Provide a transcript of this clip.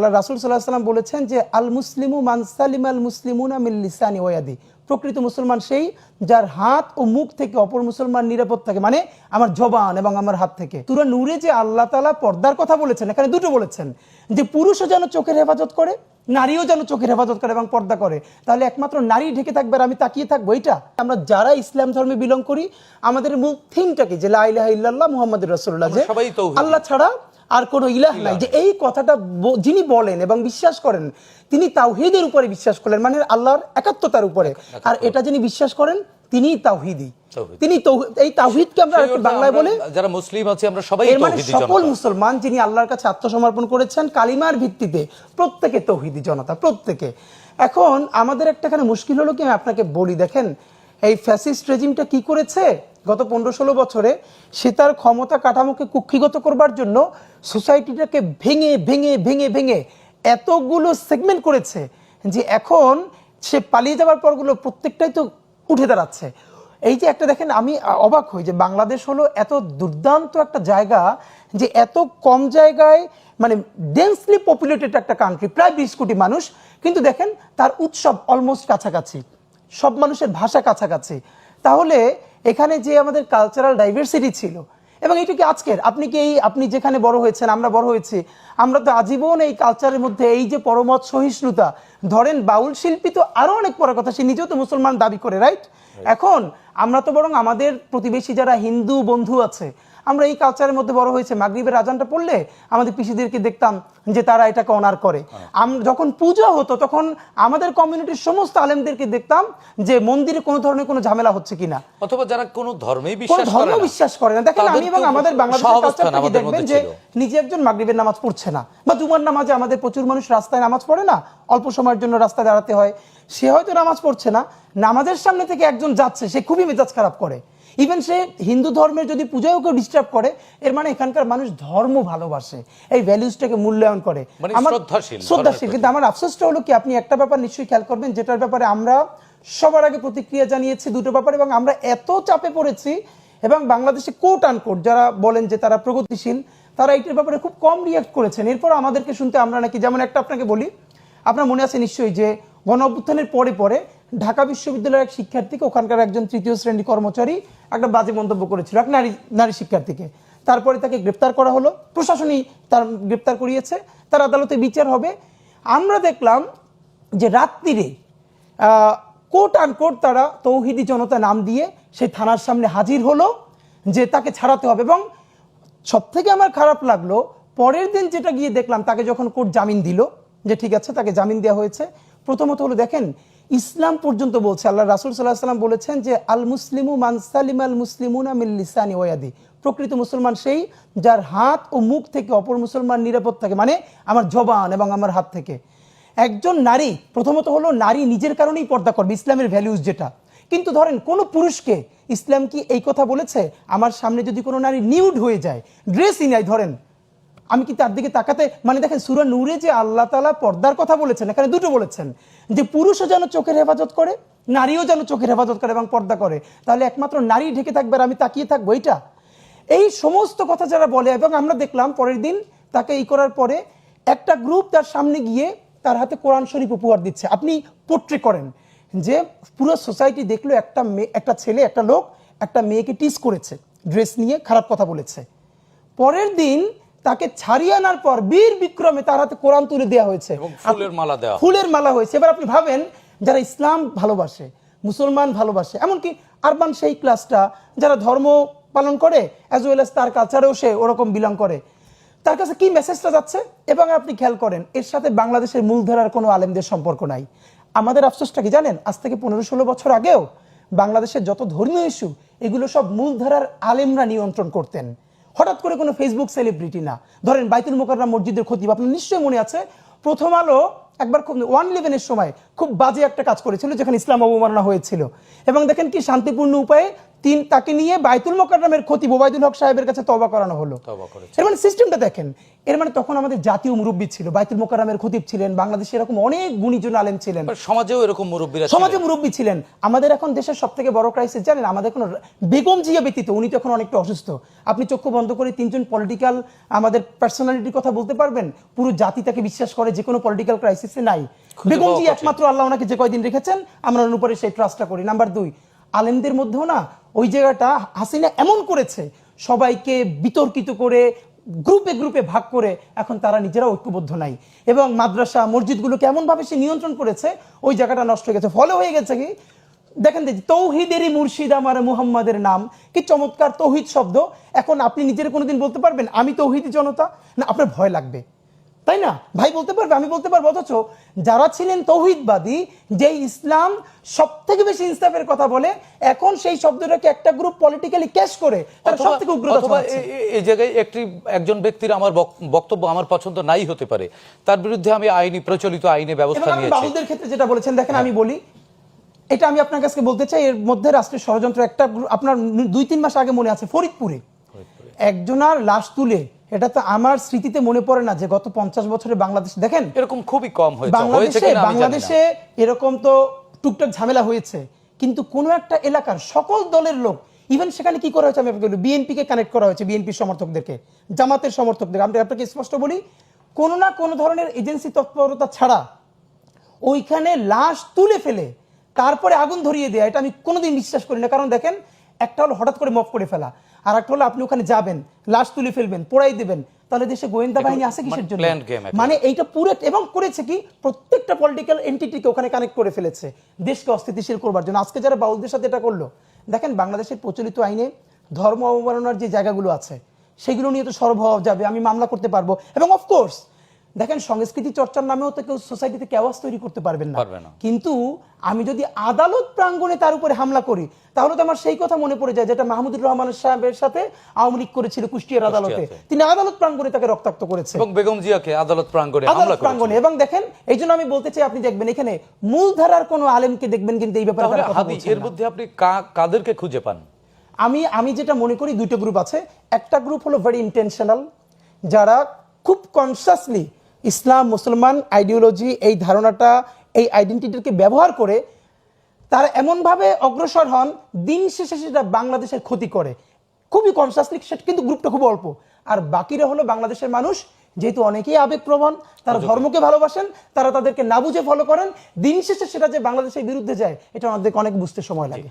আল্লাহ রাসূল সাল্লাল্লাহু আলাইহি ওয়াসাল্লাম বলেছেন যে আল মুসলিমু মান সালিমাল মুসলিমুনা মিন লিসানি ওয়া ইয়াদি, প্রকৃত মুসলমান সেই যার হাত ও মুখ থেকে অপর মুসলমান নিরাপদ থাকে, মানে আমার জবান এবং আমার হাত থেকে। সূরা নূরে যে আল্লাহ তাআলা পর্দার কথা বলেছেন, এখানে দুটো বলেছেন, যে পুরুষও যেন চোখের হেফাজত করে, নারীও যেন চোখের হেফাজত করে এবং পর্দা করে। তাহলে একমাত্র নারী ঢেকে থাকবে আর আমি তাকিয়ে থাকবো, এটা? আমরা যারা ইসলাম ধর্মে বিলং করি, আমাদের মূল থিমটা কি? যে লা ইলাহা ইল্লাল্লাহ মুহাম্মাদুর রাসূলুল্লাহ, যে আল্লাহ ছাড়া আর কোনো ইলাহ নাই। যে এই কথাটা যিনি বলেন এবং বিশ্বাস করেন, তিনি তাওহীদের উপরে বিশ্বাস করলেন, মানে আল্লাহর একাত্মতার উপরে। আর এটা যিনি বিশ্বাস করেন তিনি তাওহীদি, তিনি এই তাওহীদকে আমরা বাংলায় বলে যারা মুসলিম আছি আমরা সবাই তাওহীদি জনতা। সকল মুসলমান যিনি আল্লাহর কাছে আত্মসমর্পণ করেছেন কালিমার ভিত্তিতে, প্রত্যেকে তাওহীদি জনতা, প্রত্যেকে। এখন আমাদের একটা এখানে মুশকিল হলো কি, আমি আপনাকে বলি, দেখেন এই ফ্যাসিস্ট রেজিমটা কি করেছে গত 15-16 বছরে, সে তার ক্ষমতা কাঠামোকে কুক্ষিগত করবার জন্য সোসাইটিটাকে ভেঙে ভেঙে ভেঙে ভেঙে এতগুলো সেগমেন্ট করেছে যে এখন সে পালিয়ে যাওয়ার পরগুলো প্রত্যেকটাই তো উঠে দাঁড়াচ্ছে। এই যে একটা দেখেন, আমি অবাক হই যে বাংলাদেশ হলো এত দুর্দান্ত একটা জায়গা, যে এত কম জায়গায় মানে ডেন্সলি পপুলেটেড একটা কান্ট্রি, প্রায় 20 কোটি মানুষ, কিন্তু দেখেন তার উৎসব অলমোস্ট কাছাকাছি, সব মানুষের ভাষা কাছাকাছি। তাহলে এখানে যে আমাদের কালচারাল ডাইভার্সিটি ছিল, এবং এটা কি আজকের, আপনি যেখানে বড় হয়েছেন, আমরা বড় হয়েছি, আমরা তো আজীবন এই কালচারের মধ্যে এই যে পরমত সহিষ্ণুতা, ধরেন বাউল শিল্পী তো আরো অনেক বড় কথা, সে নিজেও তো মুসলমান দাবি করে, রাইট? এখন আমরা তো বরং আমাদের প্রতিবেশী যারা হিন্দু বন্ধু আছে, আমরা এই কালচারের মধ্যে বড় হয়েছে। মাগরিবের আজানটা পড়লে আমাদের পিসিদেরকে দেখতাম যে তারা এটাকে অনার করে। যখন পূজা হতো তখন আমাদের কমিউনিটির সমস্ত আলেমদেরকে দেখতাম যে মন্দিরে কোনো ধরনের কোনো ঝামেলা হচ্ছে কিনা, অথবা যারা কোনো ধর্মেই বিশ্বাস করে না। দেখেন আমি এবং আমাদের বাংলাদেশের কালচারটাকে দেখবেন যে নিজে একজন মাগরিবের নামাজ পড়ছে না, বা জুমার নামাজে আমাদের প্রচুর মানুষ রাস্তায় নামাজ পড়ে না, অল্প সময়ের জন্য রাস্তায় দাঁড়াতে হয়, সে হয়তো নামাজ পড়ছে না, নামাজের সামনে থেকে একজন যাচ্ছে, সে খুবই মেজাজ খারাপ করে। ইভেন সে হিন্দু ধর্মের যদি পূজাও কেউ ডিস্টার্ব করে, এর মানে এখানকার মানুষ ধর্ম ভালোবাসে, এই ভ্যালুজটাকে মূল্যায়ন করে, আমার শ্রদ্ধাশীল। কিন্তু আমার আফসোসটা হলো কি, আপনি একটা ব্যাপার নিশ্চয়ই খেয়াল করবেন, যেটার ব্যাপারে আমরা সবার আগে প্রতিক্রিয়া জানিয়েছি, দুটো ব্যাপার, এবং আমরা এত চাপে পড়েছি, এবং বাংলাদেশে কোট আনকোট যারা বলেন যে তারা প্রগতিশীল, তারা এইটার ব্যাপারে খুব কম রিয়াক্ট করেছেন। এরপর আমাদেরকে শুনতে আমরা নাকি, যেমন একটা আপনাকে বলি, আপনার মনে আছে নিশ্চয়ই যে গণ অভ্যুত্থানের পরে পরে ঢাকা বিশ্ববিদ্যালয়ের এক শিক্ষার্থীকে, ওখানকার একজন তৃতীয় শ্রেণীর কর্মচারী একটা বাজে মন্তব্য করেছিল এক নারী শিক্ষার্থীকে। তারপরে তাকে গ্রেপ্তার করা হলো, প্রশাসনই তার গ্রেপ্তার করিয়েছে, তার আদালতে বিচার হবে। আমরা দেখলাম যে রাত্রিরে কোট আনকোট তারা তৌহিদি জনতা নাম দিয়ে সেই থানার সামনে হাজির হলো যে তাকে ছাড়াতে হবে। এবং সব থেকে আমার খারাপ লাগলো, পরের দিন যেটা গিয়ে দেখলাম, তাকে যখন কোর্ট জামিন দিল, যে ঠিক আছে তাকে জামিন দেওয়া হয়েছে, প্রথমত হলো দেখেন ইসলাম পর্যন্ত বলছে, আল্লাহ রাসূল সাল্লাল্লাহু আলাইহি ওয়াসাল্লাম বলেছেন যে আল মুসলিমু মান সালিমাল মুসলিমুনা মিন লিসানি ওয়া ইয়াদি, প্রকৃত মুসলমান সেই যার হাত ও মুখ থেকে অপর মুসলমান নিরাপদ থাকে, মানে আমার জবান এবং আমার হাত থেকে। একজন নারী, প্রথমত হলো নারী নিজের কারণেই পর্দা করবে, ইসলামের ভ্যালুজ যেটা। কিন্তু ধরেন কোন পুরুষকে ইসলাম কি এই কথা বলেছে, আমার সামনে যদি কোনো নারী নিউড হয়ে যায়, ড্রেসই নাই, ধরেন আমি কি তার দিকে তাকাতে, মানে দেখেন সূরা নূরে যে আল্লাহ তাআলা পর্দার কথা বলেছেন, এখানে দুটো বলেছেন, যে পুরুষও যেন চোখের হেফাজত করে, নারীও যেন চোখের হেফাজত করে এবং পর্দা করে। তাহলে একমাত্র নারী ঢেকে থাকবে আর আমি তাকিয়ে থাকবো, এটা? এই সমস্ত কথা যারা বলে, এবং আমরা দেখলাম পরের দিন তাকে এই করার পরে একটা গ্রুপ তার সামনে গিয়ে তার হাতে কোরআন শরীফ উপহার দিচ্ছে। আপনি পোট্রে করেন যে পুরো সোসাইটি দেখলো একটা ছেলে, একটা লোক একটা মেয়েকে টিজ করেছে, ড্রেস নিয়ে খারাপ কথা বলেছে। পরের দিন তাকে ছাড়িয়ে আনার পর বীর বিক্রমে তার হাতে কোরআন তুলে দেওয়া হয়েছে, ফুলের মালা হয়েছে। এবার আপনি ভাবেন, যারা ইসলাম ভালোবাসে, মুসলমান ভালোবাসে, এমনকি আরবান সেই ক্লাসটা যারা ধর্ম পালন করে অ্যাজ ওয়েল এস তার কালচারেও সে ওরকম বিলং করে, তার কাছে কি মেসেজটা যাচ্ছে? এবং আপনি খেয়াল করেন এর সাথে বাংলাদেশের মূলধারার কোনো আলেমদের সম্পর্ক নাই। আমাদের আফসোসটা কি জানেন, আজ থেকে 15-16 বছর আগেও বাংলাদেশের যত ধর্মীয় ইস্যু, এগুলো সব মূলধারার আলেমরা নিয়ন্ত্রণ করতেন, হঠাৎ করে কোনো ফেসবুক সেলিব্রিটি না। ধরেন বাইতুল মোকাররম মসজিদের খতিব, আপনার নিশ্চয়ই মনে আছে, প্রথম আলো একবার 111-এর সময় খুব বাজে একটা কাজ করেছিল, যেখানে ইসলাম অবমাননা হয়েছিল। এবং দেখেন কি শান্তিপূর্ণ উপায়ে তাকে নিয়ে বাইতুল মোকাররমের খতিব ওবায়দুল হক সাহেবের কাছে তওবা করানো হলো। এর মানে সিস্টেমটা দেখেন। এর মানে তখন আমাদের জাতীয় মুরব্বী ছিল, বাইতুল মোকাররমের খতিব ছিলেন, বাংলাদেশে এরকম অনেক গুণীজন আলেম ছিলেন, সমাজেও এরকম মুরব্বীরা সমাজে মুরব্বী ছিলেন। আমাদের এখন দেশের সবথেকে বড় ক্রাইসিস জানেন, আমাদের এখন বেগম জিয়া ব্যতীত, উনি তো এখন অনেকটা অসুস্থ, আপনি চক্ষু বন্ধ করে 3জন পলিটিক্যাল আমাদের পার্সোনালিটির কথা বলতে পারবেন? পুরো জাতি তাকে বিশ্বাস করে, যে কোনো পলিটিক্যাল ক্রাইসিসে নাই। বেগম জিয়া একমাত্র, আল্লাহ ওনাকে যে কয়দিন রেখেছেন আমরা ওনার উপরে সেই ট্রাস্টটা করি। নাম্বার 2, আলেমদের মধ্যেও না ওই জায়গাটা হাসিনা এমন করেছে, সবাইকে বিতর্কিত করে গ্রুপে গ্রুপে ভাগ করে এখন তারা নিজেরা ঐক্যবদ্ধ নাই। এবং মাদ্রাসা মসজিদগুলোকে এমনভাবে সে নিয়ন্ত্রণ করেছে, ওই জায়গাটা নষ্ট হয়ে গেছে। ফলে হয়ে গেছে কি, দেখেন তৌহিদেরই মুর্শিদ আমার মুহাম্মাদের নাম, কি চমৎকার তৌহিদ শব্দ। এখন আপনি নিজের কোনোদিন বলতে পারবেন আমি তৌহিদি জনতা? না, আপনার ভয় লাগবে, তাই না? ভাই বলতে পারবে, আমি বলতে পারবো। অথচ যারা ছিলেন তৌহিদবাদী, যে ইসলাম সব থেকে বেশি ইনসাফের কথা বলে, এখন সেই শব্দটাকে একটা গ্রুপ পলিটিক্যালি ক্যাশ করে তারা সব থেকে উগ্রতা ছড়াচ্ছে। এই জায়গায় একজন ব্যক্তির আমার বক্তব্য আমার পছন্দ নাই হতে পারে, তার বিরুদ্ধে আমি প্রচলিত আইনে ব্যবস্থা নিয়েছি। বাউলদের ক্ষেত্রে যেটা বলেছেন, দেখেন আমি বলি, এটা আমি আপনার কাছে বলতে চাই, এর মধ্যে রাষ্ট্রের ষড়যন্ত্র। একটা আপনার 2-3 মাস আগে মনে আছে, ফরিদপুরে একজনার লাশ তুলে, এটা তো আমার স্মৃতিতে মনে পড়ে না যে গত 50 বছরে বাংলাদেশ, দেখেন এরকম খুবই কম হয়েছে। বাংলাদেশে এরকম তো টুকটাক ঝামেলা হয়েছে, কিন্তু কোন একটা এলাকার সকল দলের লোক, ইভেন সেখানে কি করা হয়েছে আমি আপনাকে বলি, বিএনপি কে কানেক্ট করা হয়েছে, বিএনপির সমর্থকদেরকে, জামাতের সমর্থকদের। আমি আপনাকে স্পষ্ট বলি, কোন না কোন ধরনের এজেন্সি তৎপরতা ছাড়া ওইখানে লাশ তুলে ফেলে তারপরে আগুন ধরিয়ে দেয়া, এটা আমি কোনোদিন বিশ্বাস করি না। কারণ দেখেন, একটা হলো হঠাৎ করে মফ করে ফেলা, আর একটা হলো আপনি ওখানে যাবেন, লাশ তুলে ফেলবেন, পোড়াই দেবেন। তাহলে দেশে গোয়েন্দা বাহিনী আছে কিসের জন্য? মানে এইটা পুরো, এবং করেছে কি, প্রত্যেকটা পলিটিক্যাল এন্টিটিকে ওখানে কানেক্ট করে ফেলেছে দেশকে অস্থিতিশীল করবার জন্য। আজকে যারা বাউলদের সাথে এটা করলো, দেখেন বাংলাদেশের প্রচলিত আইনে ধর্ম অবমাননার যে জায়গাগুলো আছে সেগুলো নিয়ে তো সরব হওয়া যাবে, আমি মামলা করতে পারবো। এবং অফকোর্স দেখেন, সংস্কৃতি চর্চার নামেও তো কেউ সোসাইটিতে কেওয়াস তৈরি করতে পারবেন না। কিন্তু আমি যদি আদালত প্রাঙ্গণে তার উপরে হামলা করি, তাহলে তো আমার সেই কথা মনে পড়ে যায় যেটা মাহমুদুর রহমান সাহেবের সাথে আওয়ামী লীগ করেছিল কুষ্টিয়ার আদালতে। তিনি আদালত প্রাঙ্গণে তাকে রক্তাক্ত করেছে, এবং বেগম জিয়াকে আদালত প্রাঙ্গণে। এবং দেখেন, এই জন্য আমি বলতে চাই, আপনি দেখবেন এখানে মূলধারার কোন আলেমকে দেখবেন কিন্তু এই ব্যাপারে এর মধ্যে আপনি কাদেরকে খুঁজে পান? আমি যেটা মনে করি, 2টা গ্রুপ আছে। একটা গ্রুপ হলো ভেরি ইন্টেনশনাল, যারা খুব কনসিয়াসলি ইসলাম মুসলমান আইডিওলজি, এই ধারণাটা, এই আইডেন্টিটিকে ব্যবহার করে তারা এমনভাবে অগ্রসর হন, দিন শেষে সেটা বাংলাদেশের ক্ষতি করে, খুবই কনসিয়াসলি। সেটা কিন্তু গ্রুপটা খুব অল্প। আর বাকিরা হলো বাংলাদেশের মানুষ, যেহেতু অনেকেই আবেগপ্রবণ, তারা ধর্মকে ভালোবাসেন, তারা তাদেরকে না বুঝে ফলো করেন, দিন শেষে সেটা যে বাংলাদেশের বিরুদ্ধে যায়, এটা আমাদেরকে অনেক বুঝতে সময় লাগে।